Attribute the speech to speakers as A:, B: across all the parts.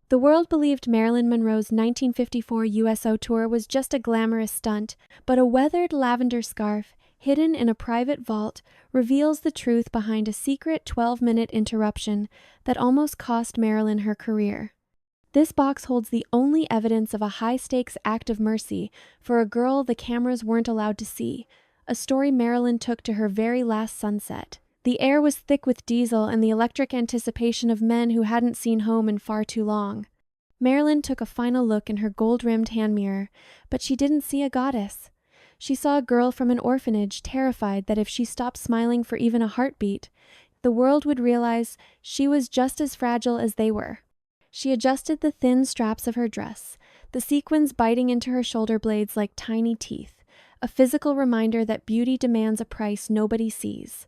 A: The world believed Marilyn Monroe's 1954 USO tour was just a glamorous stunt, but a weathered lavender scarf, hidden in a private vault, reveals the truth behind a secret 12-minute interruption that almost cost Marilyn her career. This box holds the only evidence of a high-stakes act of mercy for a girl the cameras weren't allowed to see, a story Marilyn took to her very last sunset. The air was thick with diesel and the electric anticipation of men who hadn't seen home in far too long. Marilyn took a final look in her gold-rimmed hand mirror, but she didn't see a goddess. She saw a girl from an orphanage, terrified that if she stopped smiling for even a heartbeat, the world would realize she was just as fragile as they were. She adjusted the thin straps of her dress, the sequins biting into her shoulder blades like tiny teeth, a physical reminder that beauty demands a price nobody sees.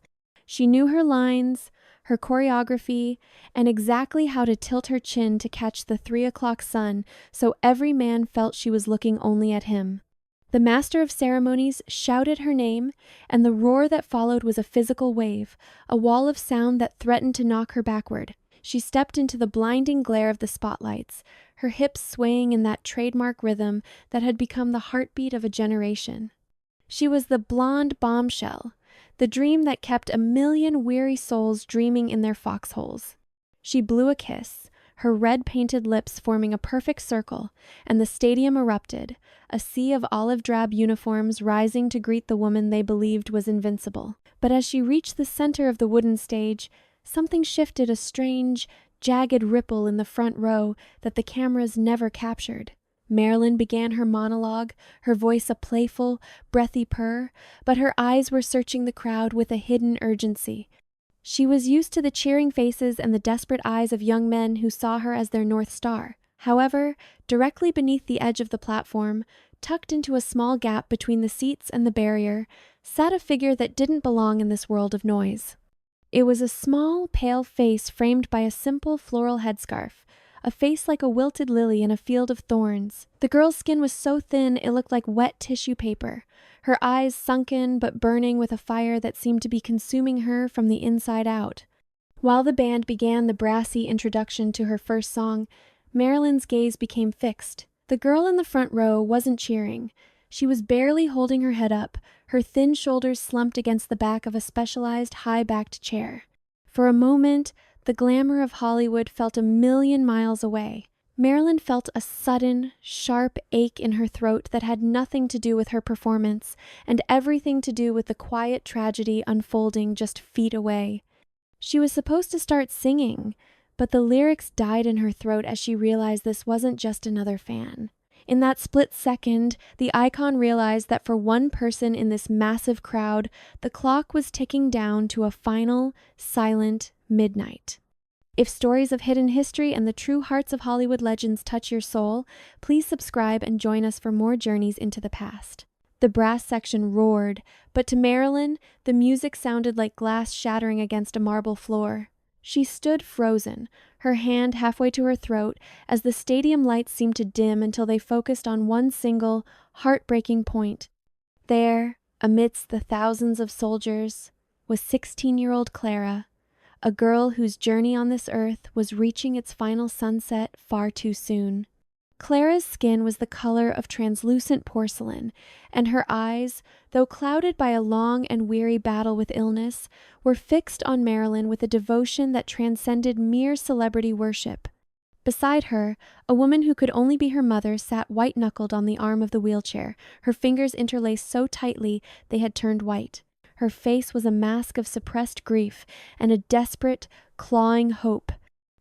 A: She knew her lines, her choreography, and exactly how to tilt her chin to catch the 3 o'clock sun so every man felt she was looking only at him. The master of ceremonies shouted her name, and the roar that followed was a physical wave, a wall of sound that threatened to knock her backward. She stepped into the blinding glare of the spotlights, her hips swaying in that trademark rhythm that had become the heartbeat of a generation. She was the blonde Bombshell, the dream that kept a million weary souls dreaming in their foxholes. She blew a kiss, her red-painted lips forming a perfect circle, and the stadium erupted, a sea of olive-drab uniforms rising to greet the woman they believed was invincible. But as she reached the center of the wooden stage, something shifted, a strange, jagged ripple in the front row that the cameras never captured. Marilyn began her monologue, her voice a playful, breathy purr, but her eyes were searching the crowd with a hidden urgency. She was used to the cheering faces and the desperate eyes of young men who saw her as their North Star. However, directly beneath the edge of the platform, tucked into a small gap between the seats and the barrier, sat a figure that didn't belong in this world of noise. It was a small, pale face framed by a simple floral headscarf, a face like a wilted lily in a field of thorns. The girl's skin was so thin it looked like wet tissue paper, her eyes sunken but burning with a fire that seemed to be consuming her from the inside out. While the band began the brassy introduction to her first song, Marilyn's gaze became fixed. The girl in the front row wasn't cheering. She was barely holding her head up, her thin shoulders slumped against the back of a specialized high-backed chair. For a moment, the glamour of Hollywood felt a million miles away. Marilyn felt a sudden, sharp ache in her throat that had nothing to do with her performance and everything to do with the quiet tragedy unfolding just feet away. She was supposed to start singing, but the lyrics died in her throat as she realized this wasn't just another fan. In that split second, the icon realized that for one person in this massive crowd, the clock was ticking down to a final, silent midnight. If stories of hidden history and the true hearts of Hollywood legends touch your soul, please subscribe and join us for more journeys into the past. The brass section roared, but to Marilyn, the music sounded like glass shattering against a marble floor. She stood frozen, her hand halfway to her throat, as the stadium lights seemed to dim until they focused on one single, heartbreaking point. There, amidst the thousands of soldiers, was 16-year-old Clara, a girl whose journey on this earth was reaching its final sunset far too soon. Clara's skin was the color of translucent porcelain, and her eyes, though clouded by a long and weary battle with illness, were fixed on Marilyn with a devotion that transcended mere celebrity worship. Beside her, a woman who could only be her mother sat white-knuckled on the arm of the wheelchair, her fingers interlaced so tightly they had turned white. Her face was a mask of suppressed grief and a desperate, clawing hope.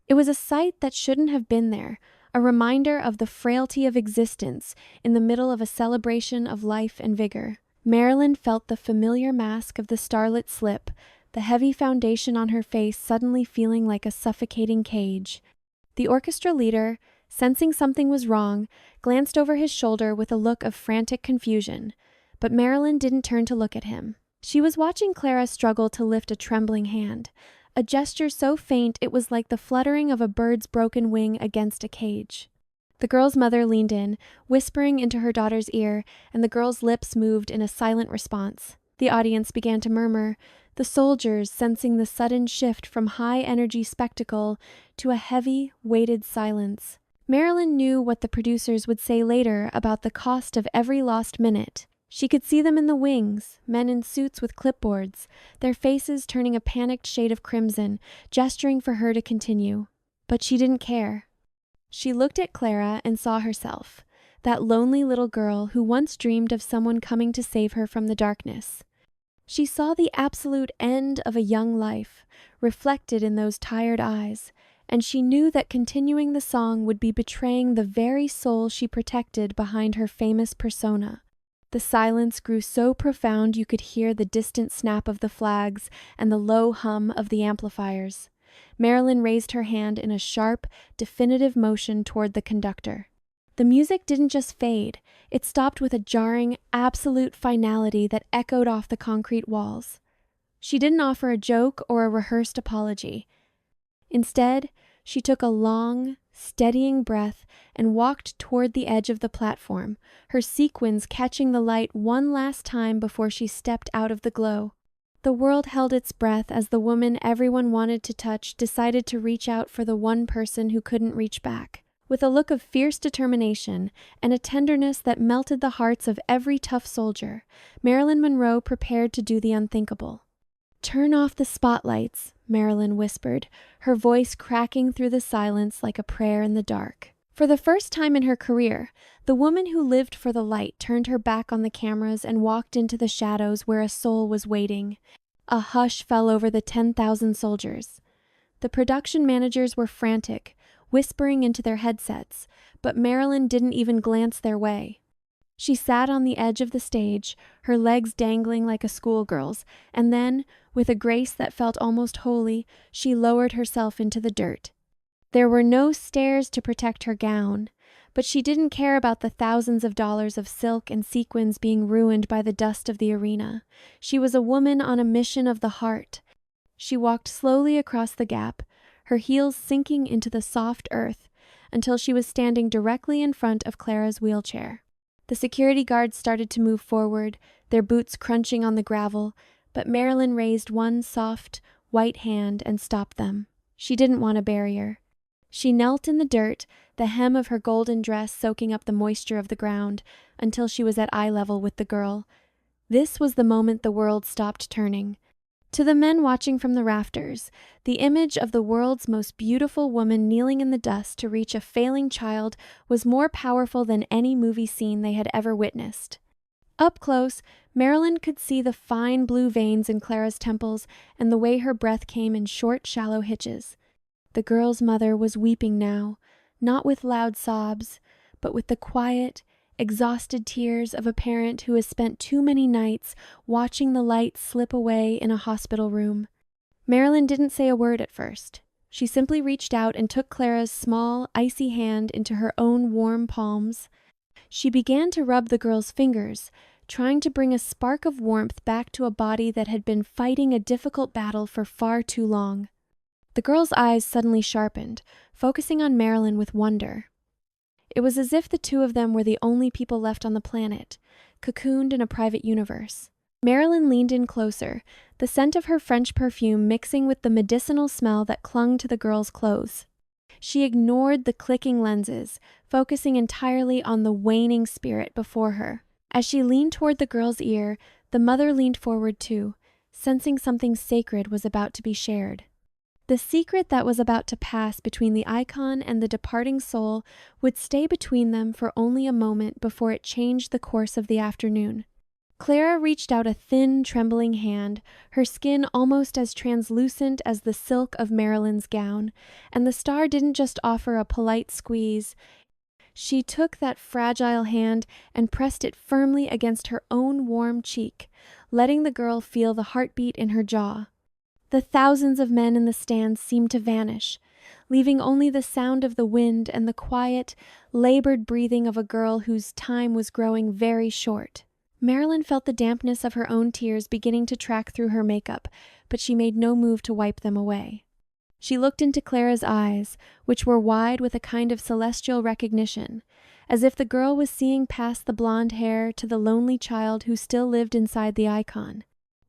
A: It was a sight that shouldn't have been there, a reminder of the frailty of existence in the middle of a celebration of life and vigor. Marilyn felt the familiar mask of the starlit slip, the heavy foundation on her face suddenly feeling like a suffocating cage. The orchestra leader, sensing something was wrong, glanced over his shoulder with a look of frantic confusion, but Marilyn didn't turn to look at him. She was watching Clara struggle to lift a trembling hand, a gesture so faint it was like the fluttering of a bird's broken wing against a cage. The girl's mother leaned in, whispering into her daughter's ear, and the girl's lips moved in a silent response. The audience began to murmur, the soldiers sensing the sudden shift from high-energy spectacle to a heavy, weighted silence. Marilyn knew what the producers would say later about the cost of every lost minute. She could see them in the wings, men in suits with clipboards, their faces turning a panicked shade of crimson, gesturing for her to continue. But she didn't care. She looked at Clara and saw herself, that lonely little girl who once dreamed of someone coming to save her from the darkness. She saw the absolute end of a young life, reflected in those tired eyes, and she knew that continuing the song would be betraying the very soul she protected behind her famous persona. The silence grew so profound you could hear the distant snap of the flags and the low hum of the amplifiers. Marilyn raised her hand in a sharp, definitive motion toward the conductor. The music didn't just fade, it stopped with a jarring, absolute finality that echoed off the concrete walls. She didn't offer a joke or a rehearsed apology. Instead, she took a long, steadying breath and walked toward the edge of the platform, her sequins catching the light one last time before she stepped out of the glow. The world held its breath as the woman everyone wanted to touch decided to reach out for the one person who couldn't reach back. With a look of fierce determination and a tenderness that melted the hearts of every tough soldier, Marilyn Monroe prepared to do the unthinkable. "Turn off the spotlights," Marilyn whispered, her voice cracking through the silence like a prayer in the dark. For the first time in her career, the woman who lived for the light turned her back on the cameras and walked into the shadows where a soul was waiting. A hush fell over the 10,000 soldiers. The production managers were frantic, whispering into their headsets, but Marilyn didn't even glance their way. She sat on the edge of the stage, her legs dangling like a schoolgirl's, and then, with a grace that felt almost holy, she lowered herself into the dirt. There were no stairs to protect her gown, but she didn't care about the thousands of dollars of silk and sequins being ruined by the dust of the arena. She was a woman on a mission of the heart. She walked slowly across the gap, her heels sinking into the soft earth, until she was standing directly in front of Clara's wheelchair. The security guards started to move forward, their boots crunching on the gravel, but Marilyn raised one soft, white hand and stopped them. She didn't want a barrier. She knelt in the dirt, the hem of her golden dress soaking up the moisture of the ground, until she was at eye level with the girl. This was the moment the world stopped turning. To the men watching from the rafters, the image of the world's most beautiful woman kneeling in the dust to reach a failing child was more powerful than any movie scene they had ever witnessed. Up close, Marilyn could see the fine blue veins in Clara's temples and the way her breath came in short, shallow hitches. The girl's mother was weeping now, not with loud sobs, but with the quiet, exhausted tears of a parent who has spent too many nights watching the light slip away in a hospital room. Marilyn didn't say a word at first. She simply reached out and took Clara's small, icy hand into her own warm palms. She began to rub the girl's fingers, trying to bring a spark of warmth back to a body that had been fighting a difficult battle for far too long. The girl's eyes suddenly sharpened, focusing on Marilyn with wonder. It was as if the two of them were the only people left on the planet, cocooned in a private universe. Marilyn leaned in closer, the scent of her French perfume mixing with the medicinal smell that clung to the girl's clothes. She ignored the clicking lenses, focusing entirely on the waning spirit before her. As she leaned toward the girl's ear, the mother leaned forward too, sensing something sacred was about to be shared. The secret that was about to pass between the icon and the departing soul would stay between them for only a moment before it changed the course of the afternoon. Clara reached out a thin, trembling hand, her skin almost as translucent as the silk of Marilyn's gown, and the star didn't just offer a polite squeeze. She took that fragile hand and pressed it firmly against her own warm cheek, letting the girl feel the heartbeat in her jaw. The thousands of men in the stands seemed to vanish, leaving only the sound of the wind and the quiet, labored breathing of a girl whose time was growing very short. Marilyn felt the dampness of her own tears beginning to track through her makeup, but she made no move to wipe them away. She looked into Clara's eyes, which were wide with a kind of celestial recognition, as if the girl was seeing past the blonde hair to the lonely child who still lived inside the icon.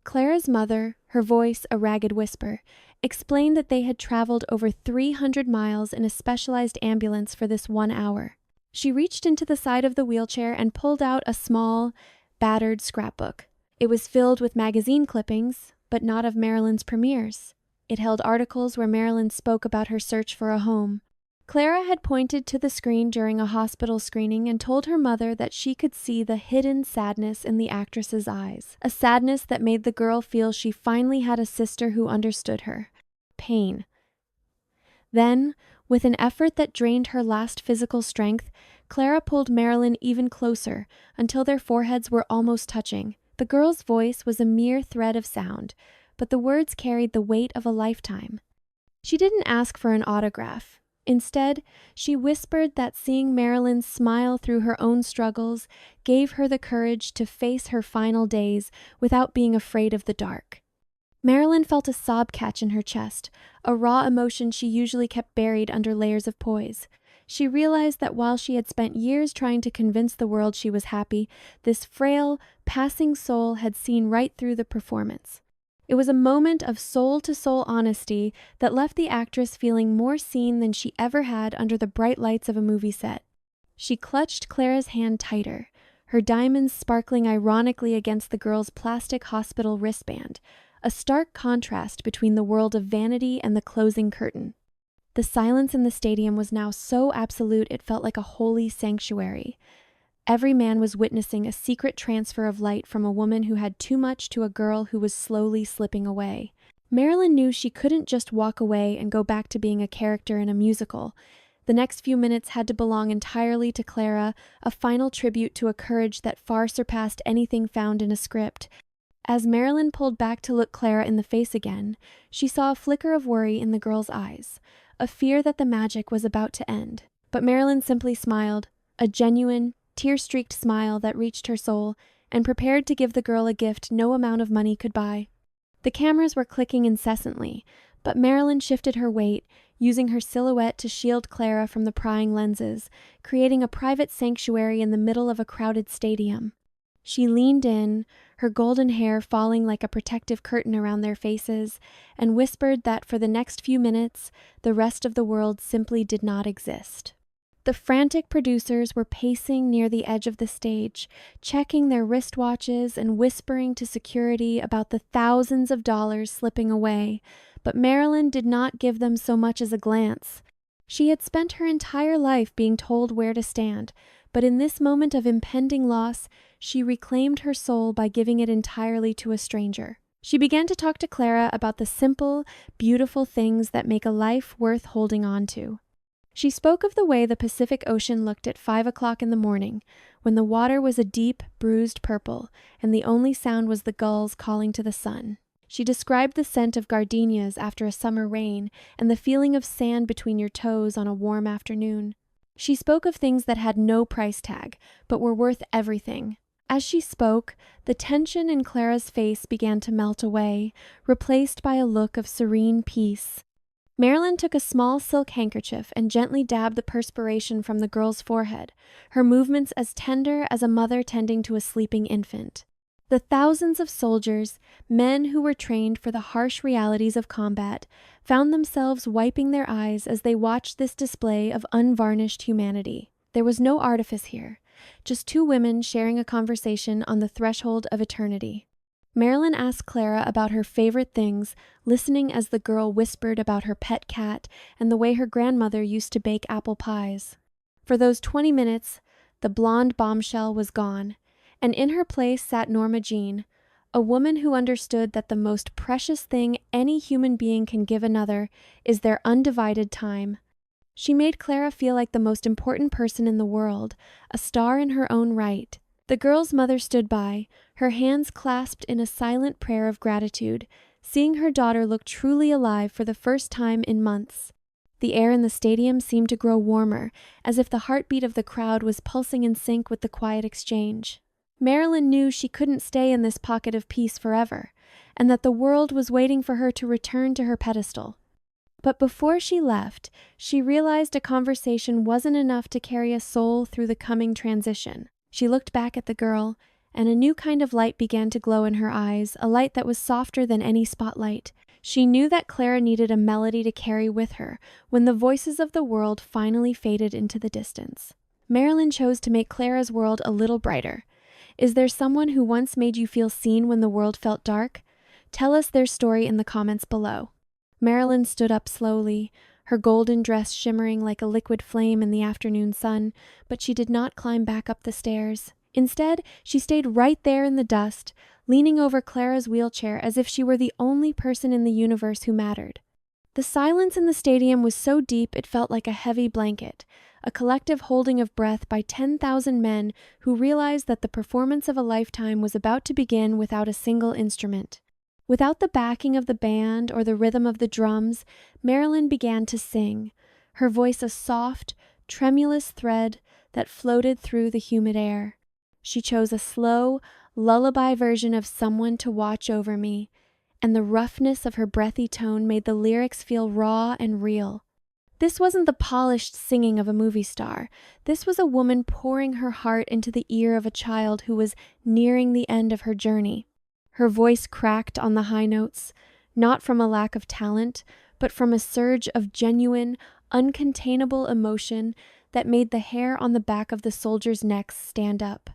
A: Clara's mother, her voice a ragged whisper, explained that they had traveled over 300 miles in a specialized ambulance for this 1 hour. She reached into the side of the wheelchair and pulled out a small, battered scrapbook. It was filled with magazine clippings, but not of Marilyn's premieres. It held articles where Marilyn spoke about her search for a home. Clara had pointed to the screen during a hospital screening and told her mother that she could see the hidden sadness in the actress's eyes, a sadness that made the girl feel she finally had a sister who understood her. Pain. Then, with an effort that drained her last physical strength, Clara pulled Marilyn even closer until their foreheads were almost touching. The girl's voice was a mere thread of sound, but the words carried the weight of a lifetime. She didn't ask for an autograph. Instead, she whispered that seeing Marilyn smile through her own struggles gave her the courage to face her final days without being afraid of the dark. Marilyn felt a sob catch in her chest, a raw emotion she usually kept buried under layers of poise. She realized that while she had spent years trying to convince the world she was happy, this frail, passing soul had seen right through the performance. It was a moment of soul-to-soul honesty that left the actress feeling more seen than she ever had under the bright lights of a movie set. She clutched Clara's hand tighter, her diamonds sparkling ironically against the girl's plastic hospital wristband, a stark contrast between the world of vanity and the closing curtain. The silence in the stadium was now so absolute it felt like a holy sanctuary. Every man was witnessing a secret transfer of light from a woman who had too much to a girl who was slowly slipping away. Marilyn knew she couldn't just walk away and go back to being a character in a musical. The next few minutes had to belong entirely to Clara, a final tribute to a courage that far surpassed anything found in a script. As Marilyn pulled back to look Clara in the face again, she saw a flicker of worry in the girl's eyes, a fear that the magic was about to end. But Marilyn simply smiled, a genuine, tear-streaked smile that reached her soul, and prepared to give the girl a gift no amount of money could buy. The cameras were clicking incessantly, but Marilyn shifted her weight, using her silhouette to shield Clara from the prying lenses, creating a private sanctuary in the middle of a crowded stadium. She leaned in, her golden hair falling like a protective curtain around their faces, and whispered that for the next few minutes, the rest of the world simply did not exist. The frantic producers were pacing near the edge of the stage, checking their wristwatches and whispering to security about the thousands of dollars slipping away, but Marilyn did not give them so much as a glance. She had spent her entire life being told where to stand, but in this moment of impending loss, she reclaimed her soul by giving it entirely to a stranger. She began to talk to Clara about the simple, beautiful things that make a life worth holding on to. She spoke of the way the Pacific Ocean looked at 5 o'clock in the morning, when the water was a deep, bruised purple, and the only sound was the gulls calling to the sun. She described the scent of gardenias after a summer rain, and the feeling of sand between your toes on a warm afternoon. She spoke of things that had no price tag, but were worth everything. As she spoke, the tension in Clara's face began to melt away, replaced by a look of serene peace. Marilyn took a small silk handkerchief and gently dabbed the perspiration from the girl's forehead, her movements as tender as a mother tending to a sleeping infant. The thousands of soldiers, men who were trained for the harsh realities of combat, found themselves wiping their eyes as they watched this display of unvarnished humanity. There was no artifice here, just two women sharing a conversation on the threshold of eternity. Marilyn asked Clara about her favorite things, listening as the girl whispered about her pet cat and the way her grandmother used to bake apple pies. For those 20 minutes, the blonde Bombshell was gone, and in her place sat Norma Jeane, a woman who understood that the most precious thing any human being can give another is their undivided time. She made Clara feel like the most important person in the world, a star in her own right. The girl's mother stood by, her hands clasped in a silent prayer of gratitude, seeing her daughter look truly alive for the first time in months. The air in the stadium seemed to grow warmer, as if the heartbeat of the crowd was pulsing in sync with the quiet exchange. Marilyn knew she couldn't stay in this pocket of peace forever, and that the world was waiting for her to return to her pedestal. But before she left, she realized a conversation wasn't enough to carry a soul through the coming transition. She looked back at the girl, and a new kind of light began to glow in her eyes, a light that was softer than any spotlight. She knew that Clara needed a melody to carry with her when the voices of the world finally faded into the distance. Marilyn chose to make Clara's world a little brighter. Is there someone who once made you feel seen when the world felt dark? Tell us their story in the comments below. Marilyn stood up slowly, her golden dress shimmering like a liquid flame in the afternoon sun, but she did not climb back up the stairs. Instead, she stayed right there in the dust, leaning over Clara's wheelchair as if she were the only person in the universe who mattered. The silence in the stadium was so deep it felt like a heavy blanket, a collective holding of breath by 10,000 men who realized that the performance of a lifetime was about to begin without a single instrument. Without the backing of the band or the rhythm of the drums, Marilyn began to sing, her voice a soft, tremulous thread that floated through the humid air. She chose a slow, lullaby version of "Someone to Watch Over Me," and the roughness of her breathy tone made the lyrics feel raw and real. This wasn't the polished singing of a movie star. This was a woman pouring her heart into the ear of a child who was nearing the end of her journey. Her voice cracked on the high notes, not from a lack of talent, but from a surge of genuine, uncontainable emotion that made the hair on the back of the soldiers' necks stand up.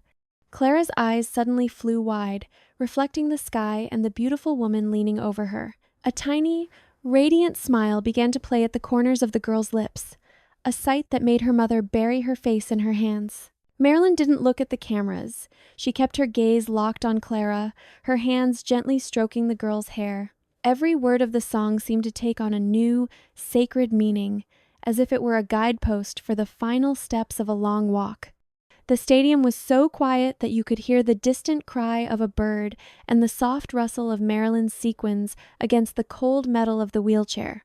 A: Clara's eyes suddenly flew wide, reflecting the sky and the beautiful woman leaning over her. A tiny, radiant smile began to play at the corners of the girl's lips, a sight that made her mother bury her face in her hands. Marilyn didn't look at the cameras. She kept her gaze locked on Clara, her hands gently stroking the girl's hair. Every word of the song seemed to take on a new, sacred meaning, as if it were a guidepost for the final steps of a long walk. The stadium was so quiet that you could hear the distant cry of a bird and the soft rustle of Marilyn's sequins against the cold metal of the wheelchair.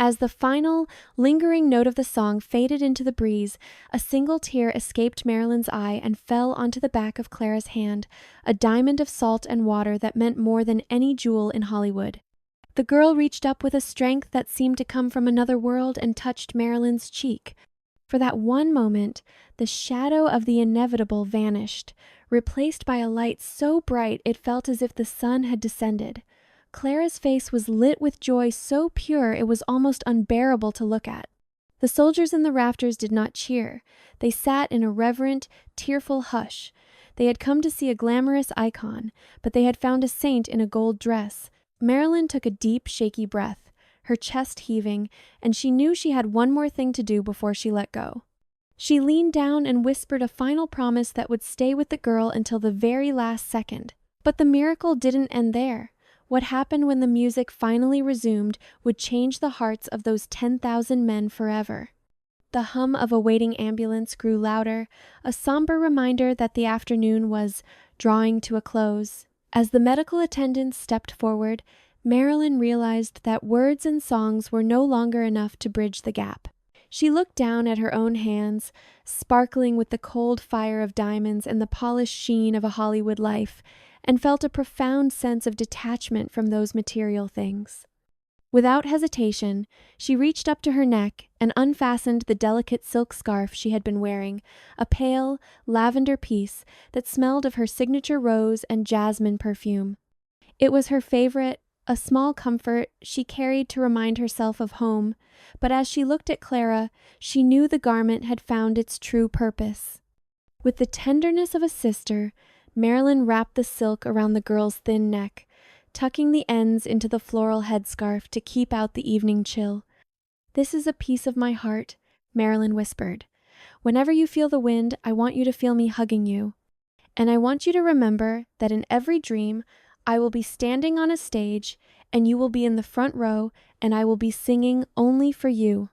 A: As the final, lingering note of the song faded into the breeze, a single tear escaped Marilyn's eye and fell onto the back of Clara's hand, a diamond of salt and water that meant more than any jewel in Hollywood. The girl reached up with a strength that seemed to come from another world and touched Marilyn's cheek. For that one moment, the shadow of the inevitable vanished, replaced by a light so bright it felt as if the sun had descended. Clara's face was lit with joy so pure it was almost unbearable to look at. The soldiers in the rafters did not cheer. They sat in a reverent, tearful hush. They had come to see a glamorous icon, but they had found a saint in a gold dress. Marilyn took a deep, shaky breath, her chest heaving, and she knew she had one more thing to do before she let go. She leaned down and whispered a final promise that would stay with the girl until the very last second. But the miracle didn't end there. What happened when the music finally resumed would change the hearts of those 10,000 men forever. The hum of a waiting ambulance grew louder, a somber reminder that the afternoon was drawing to a close. As the medical attendants stepped forward, Marilyn realized that words and songs were no longer enough to bridge the gap. She looked down at her own hands, sparkling with the cold fire of diamonds and the polished sheen of a Hollywood life, and felt a profound sense of detachment from those material things. Without hesitation, she reached up to her neck and unfastened the delicate silk scarf she had been wearing, a pale, lavender piece that smelled of her signature rose and jasmine perfume. It was her favorite, a small comfort she carried to remind herself of home, but as she looked at Clara, she knew the garment had found its true purpose. With the tenderness of a sister, Marilyn wrapped the silk around the girl's thin neck, tucking the ends into the floral headscarf to keep out the evening chill. "This is a piece of my heart," Marilyn whispered. "Whenever you feel the wind, I want you to feel me hugging you. And I want you to remember that in every dream, I will be standing on a stage, and you will be in the front row, and I will be singing only for you."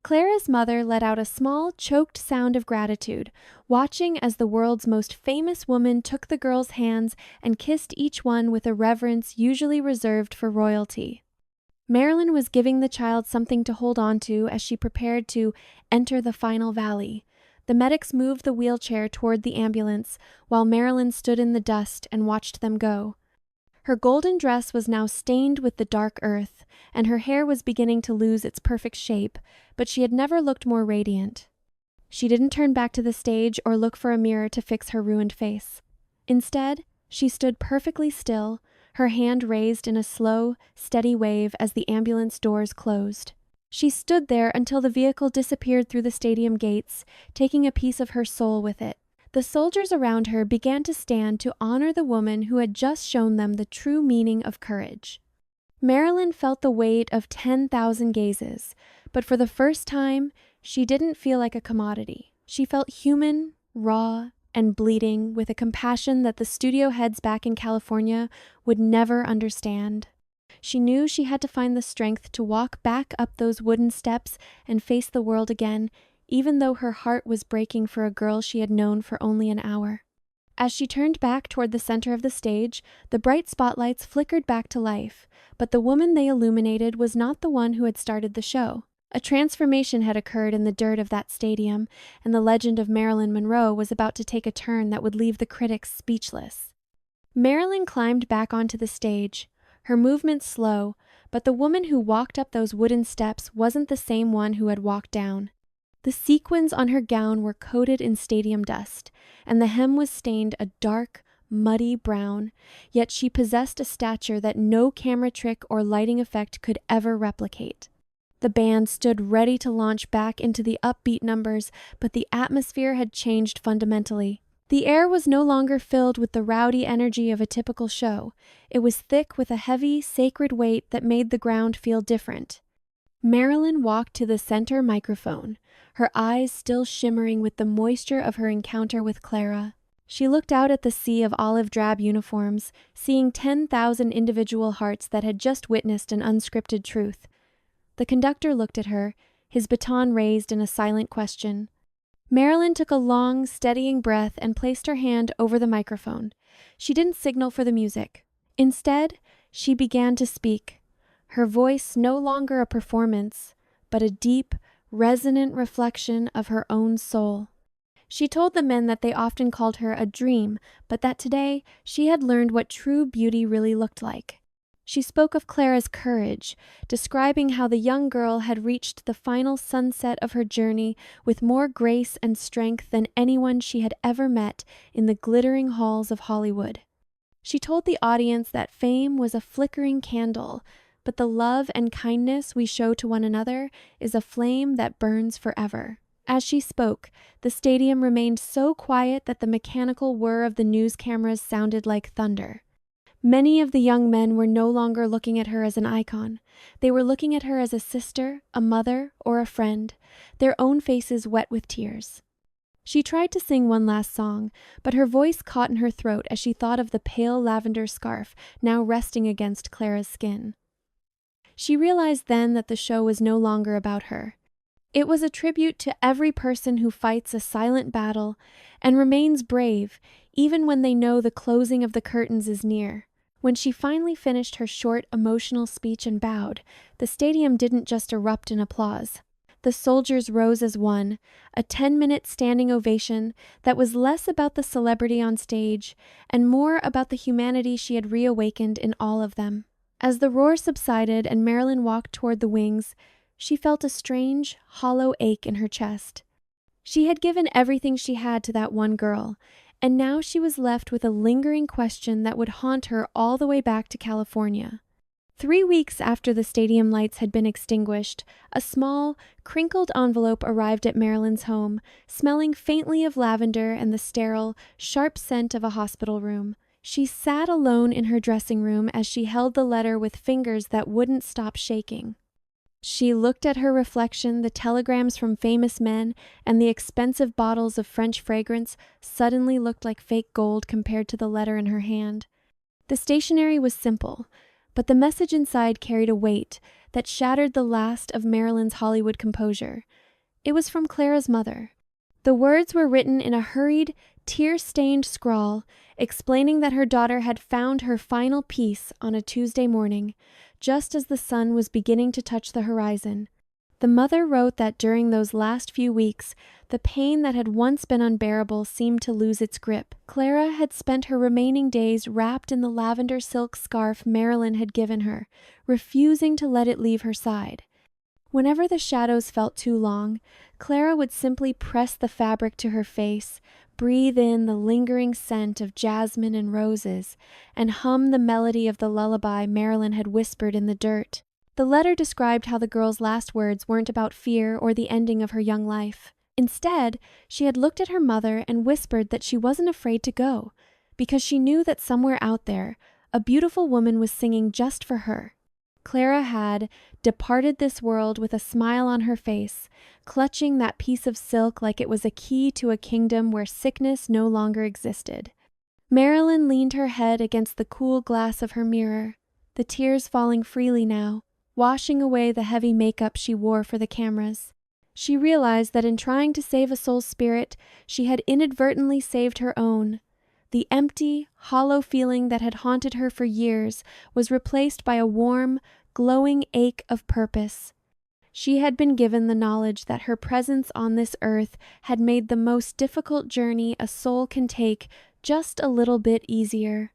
A: Clara's mother let out a small, choked sound of gratitude, watching as the world's most famous woman took the girl's hands and kissed each one with a reverence usually reserved for royalty. Marilyn was giving the child something to hold on to as she prepared to enter the final valley. The medics moved the wheelchair toward the ambulance, while Marilyn stood in the dust and watched them go. Her golden dress was now stained with the dark earth, and her hair was beginning to lose its perfect shape, but she had never looked more radiant. She didn't turn back to the stage or look for a mirror to fix her ruined face. Instead, she stood perfectly still, her hand raised in a slow, steady wave as the ambulance doors closed. She stood there until the vehicle disappeared through the stadium gates, taking a piece of her soul with it. The soldiers around her began to stand to honor the woman who had just shown them the true meaning of courage. Marilyn felt the weight of 10,000 gazes, but for the first time, she didn't feel like a commodity. She felt human, raw, and bleeding with a compassion that the studio heads back in California would never understand. She knew she had to find the strength to walk back up those wooden steps and face the world again, even though her heart was breaking for a girl she had known for only an hour. As she turned back toward the center of the stage, the bright spotlights flickered back to life, but the woman they illuminated was not the one who had started the show. A transformation had occurred in the dirt of that stadium, and the legend of Marilyn Monroe was about to take a turn that would leave the critics speechless. Marilyn climbed back onto the stage, her movements slow, but the woman who walked up those wooden steps wasn't the same one who had walked down. The sequins on her gown were coated in stadium dust, and the hem was stained a dark, muddy brown, yet she possessed a stature that no camera trick or lighting effect could ever replicate. The band stood ready to launch back into the upbeat numbers, but the atmosphere had changed fundamentally. The air was no longer filled with the rowdy energy of a typical show. It was thick with a heavy, sacred weight that made the ground feel different. Marilyn walked to the center microphone, her eyes still shimmering with the moisture of her encounter with Clara. She looked out at the sea of olive drab uniforms, seeing 10,000 individual hearts that had just witnessed an unscripted truth. The conductor looked at her, his baton raised in a silent question. Marilyn took a long, steadying breath and placed her hand over the microphone. She didn't signal for the music. Instead, she began to speak, her voice no longer a performance, but a deep, resonant reflection of her own soul. She told the men that they often called her a dream, but that today she had learned what true beauty really looked like. She spoke of Clara's courage, describing how the young girl had reached the final sunset of her journey with more grace and strength than anyone she had ever met in the glittering halls of Hollywood. She told the audience that fame was a flickering candle, but the love and kindness we show to one another is a flame that burns forever. As she spoke, the stadium remained so quiet that the mechanical whir of the news cameras sounded like thunder. Many of the young men were no longer looking at her as an icon. They were looking at her as a sister, a mother, or a friend, their own faces wet with tears. She tried to sing one last song, but her voice caught in her throat as she thought of the pale lavender scarf now resting against Clara's skin. She realized then that the show was no longer about her. It was a tribute to every person who fights a silent battle and remains brave even when they know the closing of the curtains is near. When she finally finished her short, emotional speech and bowed, the stadium didn't just erupt in applause. The soldiers rose as one, a 10-minute standing ovation that was less about the celebrity on stage and more about the humanity she had reawakened in all of them. As the roar subsided and Marilyn walked toward the wings, she felt a strange, hollow ache in her chest. She had given everything she had to that one girl, and now she was left with a lingering question that would haunt her all the way back to California. 3 weeks after the stadium lights had been extinguished, a small, crinkled envelope arrived at Marilyn's home, smelling faintly of lavender and the sterile, sharp scent of a hospital room. She sat alone in her dressing room as she held the letter with fingers that wouldn't stop shaking. She looked at her reflection, the telegrams from famous men, and the expensive bottles of French fragrance suddenly looked like fake gold compared to the letter in her hand. The stationery was simple, but the message inside carried a weight that shattered the last of Marilyn's Hollywood composure. It was from Clara's mother. The words were written in a hurried, tear-stained scrawl, explaining that her daughter had found her final peace on a Tuesday morning, just as the sun was beginning to touch the horizon. The mother wrote that during those last few weeks, the pain that had once been unbearable seemed to lose its grip. Clara had spent her remaining days wrapped in the lavender silk scarf Marilyn had given her, refusing to let it leave her side. Whenever the shadows felt too long, Clara would simply press the fabric to her face, breathe in the lingering scent of jasmine and roses, and hum the melody of the lullaby Marilyn had whispered in the dirt. The letter described how the girl's last words weren't about fear or the ending of her young life. Instead, she had looked at her mother and whispered that she wasn't afraid to go, because she knew that somewhere out there, a beautiful woman was singing just for her. Clara had departed this world with a smile on her face, clutching that piece of silk like it was a key to a kingdom where sickness no longer existed. Marilyn leaned her head against the cool glass of her mirror, the tears falling freely now, washing away the heavy makeup she wore for the cameras. She realized that in trying to save a soul's spirit, she had inadvertently saved her own. The empty, hollow feeling that had haunted her for years was replaced by a warm, glowing ache of purpose. She had been given the knowledge that her presence on this earth had made the most difficult journey a soul can take just a little bit easier.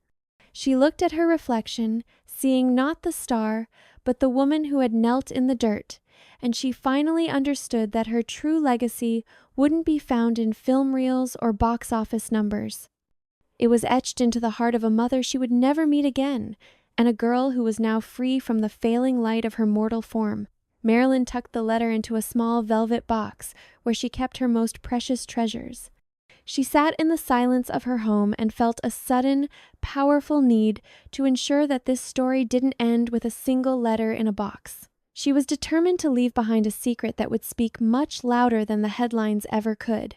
A: She looked at her reflection, seeing not the star, but the woman who had knelt in the dirt, and she finally understood that her true legacy wouldn't be found in film reels or box office numbers. It was etched into the heart of a mother she would never meet again, and a girl who was now free from the failing light of her mortal form. Marilyn tucked the letter into a small velvet box where she kept her most precious treasures. She sat in the silence of her home and felt a sudden, powerful need to ensure that this story didn't end with a single letter in a box. She was determined to leave behind a secret that would speak much louder than the headlines ever could.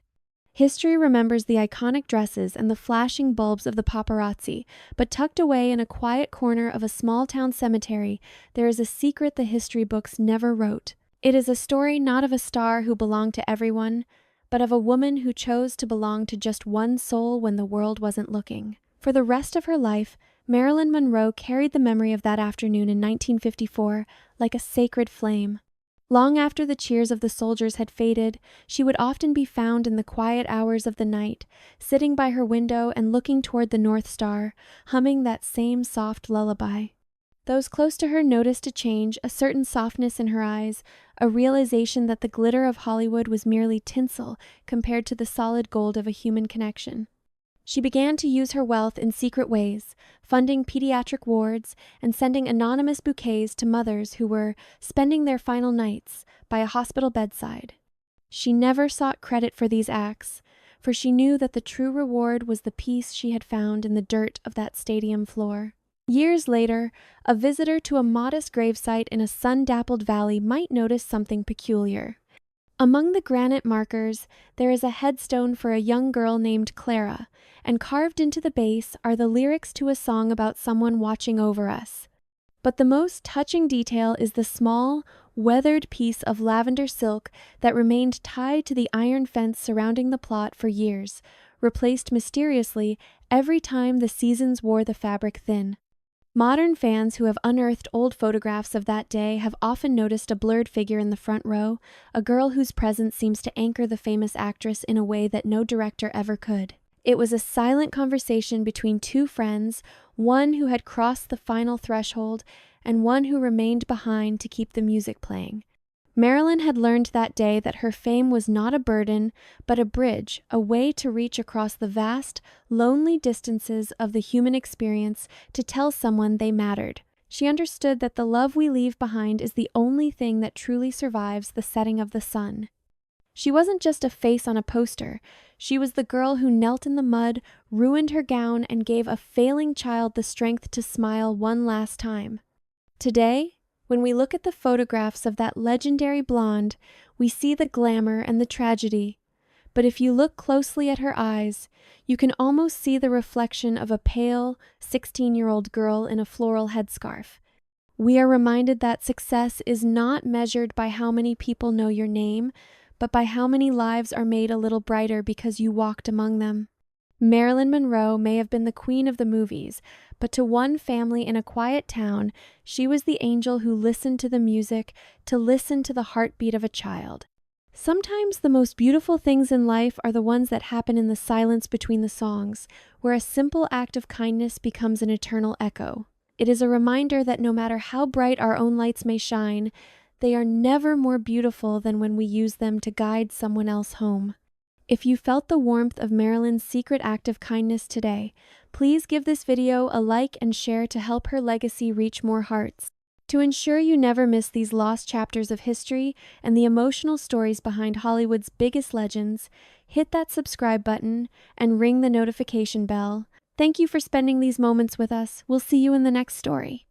A: History remembers the iconic dresses and the flashing bulbs of the paparazzi, but tucked away in a quiet corner of a small-town cemetery, there is a secret the history books never wrote. It is a story not of a star who belonged to everyone, but of a woman who chose to belong to just one soul when the world wasn't looking. For the rest of her life, Marilyn Monroe carried the memory of that afternoon in 1954 like a sacred flame. Long after the cheers of the soldiers had faded, she would often be found in the quiet hours of the night, sitting by her window and looking toward the North Star, humming that same soft lullaby. Those close to her noticed a change, a certain softness in her eyes, a realization that the glitter of Hollywood was merely tinsel compared to the solid gold of a human connection. She began to use her wealth in secret ways, funding pediatric wards and sending anonymous bouquets to mothers who were spending their final nights by a hospital bedside. She never sought credit for these acts, for she knew that the true reward was the peace she had found in the dirt of that stadium floor. Years later, a visitor to a modest gravesite in a sun-dappled valley might notice something peculiar. Among the granite markers, there is a headstone for a young girl named Clara, and carved into the base are the lyrics to a song about someone watching over us. But the most touching detail is the small, weathered piece of lavender silk that remained tied to the iron fence surrounding the plot for years, replaced mysteriously every time the seasons wore the fabric thin. Modern fans who have unearthed old photographs of that day have often noticed a blurred figure in the front row, a girl whose presence seems to anchor the famous actress in a way that no director ever could. It was a silent conversation between two friends, one who had crossed the final threshold and one who remained behind to keep the music playing. Marilyn had learned that day that her fame was not a burden, but a bridge, a way to reach across the vast, lonely distances of the human experience to tell someone they mattered. She understood that the love we leave behind is the only thing that truly survives the setting of the sun. She wasn't just a face on a poster. She was the girl who knelt in the mud, ruined her gown, and gave a failing child the strength to smile one last time. Today, when we look at the photographs of that legendary blonde, we see the glamour and the tragedy. But if you look closely at her eyes, you can almost see the reflection of a pale, 16-year-old girl in a floral headscarf. We are reminded that success is not measured by how many people know your name, but by how many lives are made a little brighter because you walked among them. Marilyn Monroe may have been the queen of the movies, but to one family in a quiet town, she was the angel who listened to the music, to listen to the heartbeat of a child. Sometimes the most beautiful things in life are the ones that happen in the silence between the songs, where a simple act of kindness becomes an eternal echo. It is a reminder that no matter how bright our own lights may shine, They are never more beautiful than when we use them to guide someone else home. If you felt the warmth of Marilyn's secret act of kindness today, please give this video a like and share to help her legacy reach more hearts. To ensure you never miss these lost chapters of history and the emotional stories behind Hollywood's biggest legends, hit that subscribe button and ring the notification bell. Thank you for spending these moments with us. We'll see you in the next story.